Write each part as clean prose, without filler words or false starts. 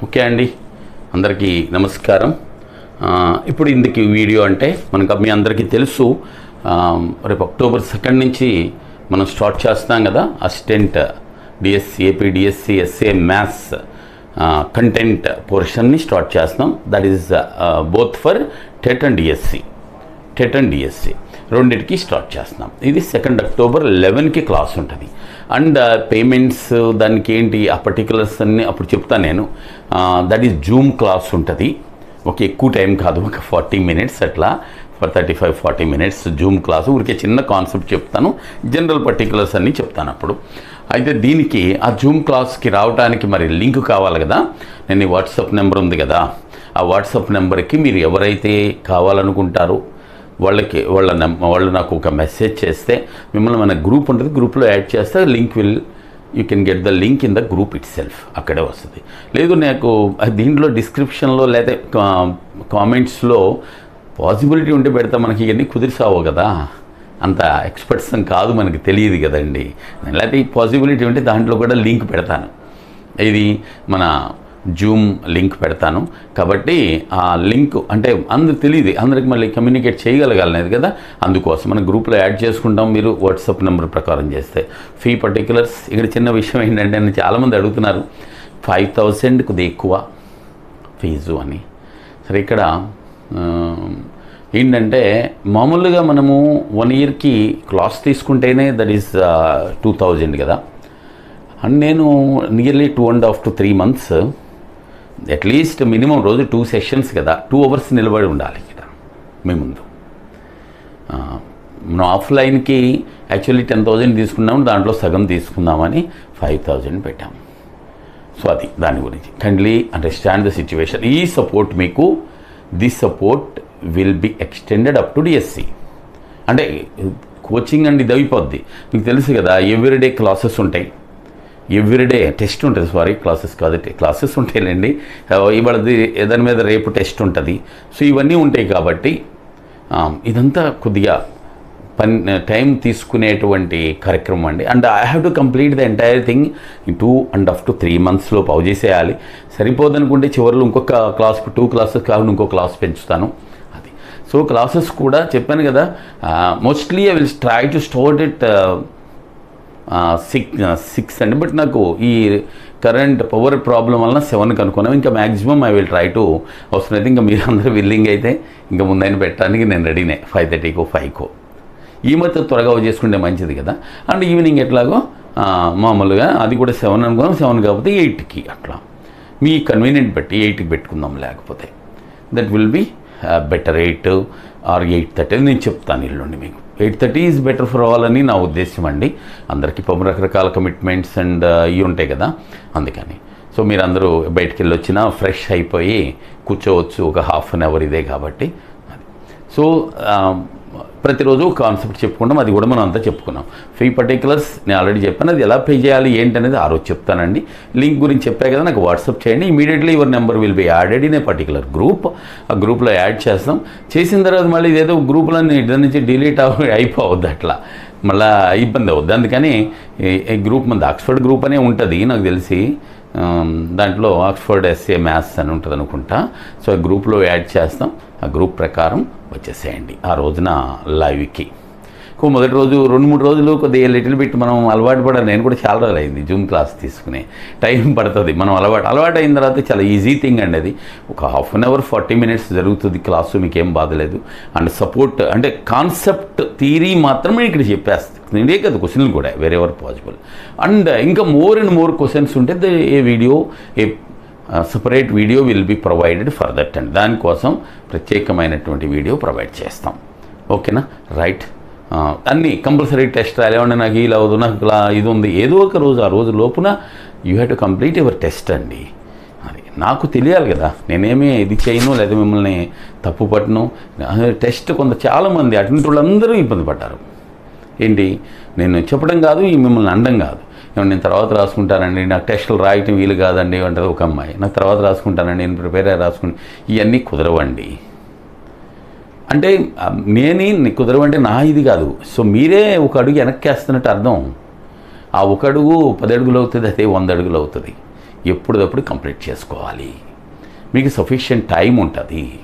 Okay అండి, అందరికీ నమస్కారం. ఇప్పుడు ఇందుకు వీడియో అంటే మనకు మీ అందరికీ తెలుసు, రేపు అక్టోబర్ 2 నుంచి మనం స్టార్ట్ చేస్తాం కదా assistant DSC AP DSC SA maths content పోర్షన్ని స్టార్ట్ చేస్తాం. That is both for TET and DSC రెండింటికి స్టార్ట్ చేస్తున్నాం. ఇది 2 అక్టోబర్ 11కి క్లాస్ ఉంటుంది. అండ్ పేమెంట్స్ దానికి ఏంటి ఆ పర్టికులర్స్ అన్నీ అప్పుడు చెప్తాను నేను. దట్ ఈస్ జూమ్ క్లాస్ ఉంటుంది. ఓకే, ఎక్కువ టైం కాదు, ఒక 40 minutes అట్లా, 35-40 minutes జూమ్ క్లాసు. ఊరికే చిన్న కాన్సెప్ట్ చెప్తాను, జనరల్ పర్టికులర్స్ అన్నీ చెప్తాను అప్పుడు. అయితే దీనికి ఆ జూమ్ క్లాస్కి రావడానికి మరి లింక్ కావాలి కదా. నేను వాట్సాప్ నెంబర్ ఉంది కదా, ఆ వాట్సాప్ నెంబర్కి మీరు ఎవరైతే కావాలనుకుంటారో వాళ్ళు నాకు ఒక మెసేజ్ చేస్తే మిమ్మల్ని మన గ్రూప్ ఉంటుంది, గ్రూప్లో యాడ్ చేస్తే you can get the link in the group it self, అక్కడే వస్తుంది. లేదు నాకు దీంట్లో డిస్క్రిప్షన్లో లేదా కామెంట్స్లో పాసిబిలిటీ ఉంటే పెడతా, మనకి ఇవన్నీ కుదిరిసావు కదా, అంత ఎక్స్పర్ట్స్ కాదు, మనకి తెలియదు కదండి. లేకపోతే ఈ పాసిబిలిటీ ఉంటే దాంట్లో కూడా లింక్ పెడతాను, ఇది మన జూమ్ లింక్ పెడతాను. కాబట్టి ఆ లింక్ అంటే అందరికి తెలియదు, అందరికి మళ్ళీ కమ్యూనికేట్ చేయగలగాలనేది కదా, అందుకోసం మన గ్రూప్లో యాడ్ చేసుకుంటాం. మీరు వాట్సాప్ నెంబర్ ప్రకారం చేస్తే ఫీ పర్టికులర్స్. ఇక్కడ చిన్న విషయం ఏంటంటే నన్ను చాలామంది అడుగుతున్నారు 5,000 కొద్దిగా ఎక్కువ ఫీజు అని. సరే, ఇక్కడ ఏంటంటే మామూలుగా మనము 1 yearకి క్లాస్ తీసుకుంటేనే దట్ ఈస్ 2,000 కదా. అండ్ నేను nearly 2.5 to 3 months at least minimum రోజు 2 sessions కదా, 2 hours నిలబడి ఉండాలి ఇక్కడ మీ ముందు. మనం ఆఫ్లైన్కి యాక్చువల్లీ 10,000 తీసుకున్నాము, దాంట్లో సగం తీసుకుందామని 5,000 పెట్టాము. సో అది దాని గురించి కైండ్లీ అండర్స్టాండ్ ద సిచ్యువేషన్. ఈ సపోర్ట్ మీకు, this support will be extended up to DSC. అంటే కోచింగ్ అండ్ ఇది అయిపోద్ది, మీకు తెలుసు కదా. ఎవ్రీడే క్లాసెస్ ఉంటాయి, ఎవ్రీడే టెస్ట్ ఉంటుంది. సారీ, క్లాసెస్ కాదు, క్లాసెస్ ఉంటాయిలేండి. ఇవాళది దాని మీద రేపు టెస్ట్ ఉంటుంది. సో ఇవన్నీ ఉంటాయి కాబట్టి ఇదంతా కొద్దిగా టైం తీసుకునేటువంటి కార్యక్రమం అండి. And I have to complete the entire thing in 2.5 to 3 monthsలో పౌజ్ చేసేయాలి. సరిపోదనుకుంటే చివరిలో ఇంకొక క్లాస్, 2 classes కాకుండా ఇంకో క్లాస్ పెంచుతాను. అది సో క్లాసెస్ కూడా చెప్పాను కదా, mostly I will try to start it 6 అండి. బట్ నాకు ఈ కరెంట్ పవర్ ప్రాబ్లం వలన 7కి అనుకున్నాం. ఇంకా maximum I will try to, అవసరమైతే ఇంకా మీరు అందరూ విల్లింగ్ అయితే ఇంకా ముందైనా పెట్టడానికి నేను రెడీనే. 5:30కో 5కో ఈ మధ్య త్వరగా చేసుకుంటే మంచిది కదా. అండ్ ఈవినింగ్ ఎట్లాగో మామూలుగా అది కూడా 7 అనుకున్నాం, 7 కాకపోతే 8కి అట్లా మీ కన్వీనియంట్ బట్టి 8కి పెట్టుకుందాం. లేకపోతే that will be better. 8 or 8:30 నేను చెప్తాను ఇల్లుండి మీకు. 8:30 ఈజ్ బెటర్ ఫర్ ఆల్ అని నా ఉద్దేశం అండి. అందరికీ పాపం రకరకాల కమిట్మెంట్స్ అండ్ ఇవి ఉంటాయి కదా, అందుకని. సో మీరందరూ బయటికి వెళ్ళి వచ్చినా ఫ్రెష్ అయిపోయి కూర్చోవచ్చు, ఒక ½ an hour ఇదే కాబట్టి. అది సో ప్రతిరోజు కాన్సెప్ట్ చెప్పుకుంటాం, అది కూడా మనం అంతా చెప్పుకున్నాం. ఫీ పర్టికులర్స్ నేను ఆల్రెడీ చెప్పాను, అది ఎలా పే చేయాలి ఏంటనేది ఆ రోజు చెప్తానండి. లింక్ గురించి చెప్పా కదా, నాకు వాట్సాప్ చేయండి. Immediately your number will be added in a particular group. ఆ గ్రూప్లో యాడ్ చేస్తాం. చేసిన తర్వాత మళ్ళీ ఇదేదో గ్రూపులన్నీ ఇద్దరి నుంచి డిలీట్ అయిపోవద్దు, అట్లా మళ్ళీ ఇబ్బంది అవుద్ది. అందుకని ఈ గ్రూప్ మంది ఆక్స్ఫర్డ్ గ్రూప్ అనే ఉంటుంది నాకు తెలిసి, దాంట్లో ఆక్స్ఫర్డ్ ఎస్ఏ మ్యాథ్స్ అని ఉంటుంది అనుకుంటా. సో ఆ గ్రూప్లో యాడ్ చేస్తాం. ఆ గ్రూప్ ప్రకారం వచ్చేసేయండి ఆ రోజున లైవ్కి. మొదటి రోజు 2-3 రోజులు కొద్దిగా లిటిల్ బిట్ మనం అలవాటు పడాలి. నేను కూడా చాలా రోజులు అయింది జూమ్ క్లాస్ తీసుకునే, టైం పడుతుంది. మనం అలవాటు అయిన తర్వాత చాలా ఈజీ థింగ్ అండి అది. ఒక ½ an hour 40 minutes జరుగుతుంది క్లాసు, మీకేం బాధలేదు. అండ్ సపోర్ట్ అంటే కాన్సెప్ట్ థియరీ మాత్రమే ఇక్కడ చెప్పేస్తుంది, ఇదే కదా క్వశ్చన్లు కూడా వేర్ ఎవర్ పాసిబుల్. అండ్ ఇంకా మోర్ అండ్ మోర్ క్వశ్చన్స్ ఉంటే separate video will be provided for that and దానికోసం ప్రత్యేకమైనటువంటి వీడియో ప్రొవైడ్ చేస్తాం. ఓకేనా, రైట్. అన్నీ కంపల్సరీ టెస్ట్ రాలేవండి, నాకు ఇలా అవ్వదు, నాకు ఇది ఉంది, ఏదో ఒక రోజు ఆ రోజు లోపున you have to complete your test అండి. అది నాకు తెలియాలి కదా, నేనేమీ ఇది చేయను లేదా మిమ్మల్ని తప్పు పట్టను. టెస్ట్ చాలామంది అటువంటి వాళ్ళందరూ ఇబ్బంది పడ్డారు. ఏంటి నేను చెప్పడం కాదు, ఈ మిమ్మల్ని అనడం కాదు. నేను తర్వాత రాసుకుంటానండి, నాకు టెస్టులు రాయటం వీలు కాదండి అంటారు ఒక అమ్మాయి. నాకు తర్వాత రాసుకుంటానండి, నేను ప్రిపేర్ అయ్యి రాసుకుంటాను. ఇవన్నీ కుదరవండి. అంటే కుదరవంటే నా ఇది కాదు. సో మీరే ఒక అడుగు వెనక్కి వేస్తున్నట్టు అర్థం. ఆ ఒక అడుగు 10 అడుగులు అవుతుంది, అదే 100 అడుగులు అవుతుంది. ఎప్పుడప్పుడు కంప్లీట్ చేసుకోవాలి. మీకు సఫిషియెంట్ టైం ఉంటుంది.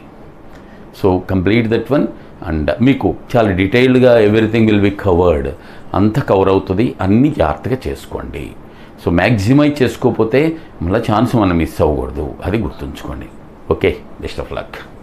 So complete that one and మీకు చాలా డీటెయిల్డ్గా ఎవ్రీథింగ్ విల్ బి కవర్డ్. అంతా కవర్ అవుతుంది. అన్నీ జాగ్రత్తగా చేసుకోండి. సో మ్యాక్సిమైజ్ చేసుకోకపోతే మళ్ళీ ఛాన్స్ మనం మిస్ అవ్వకూడదు. అది గుర్తుంచుకోండి. Okay, best of luck.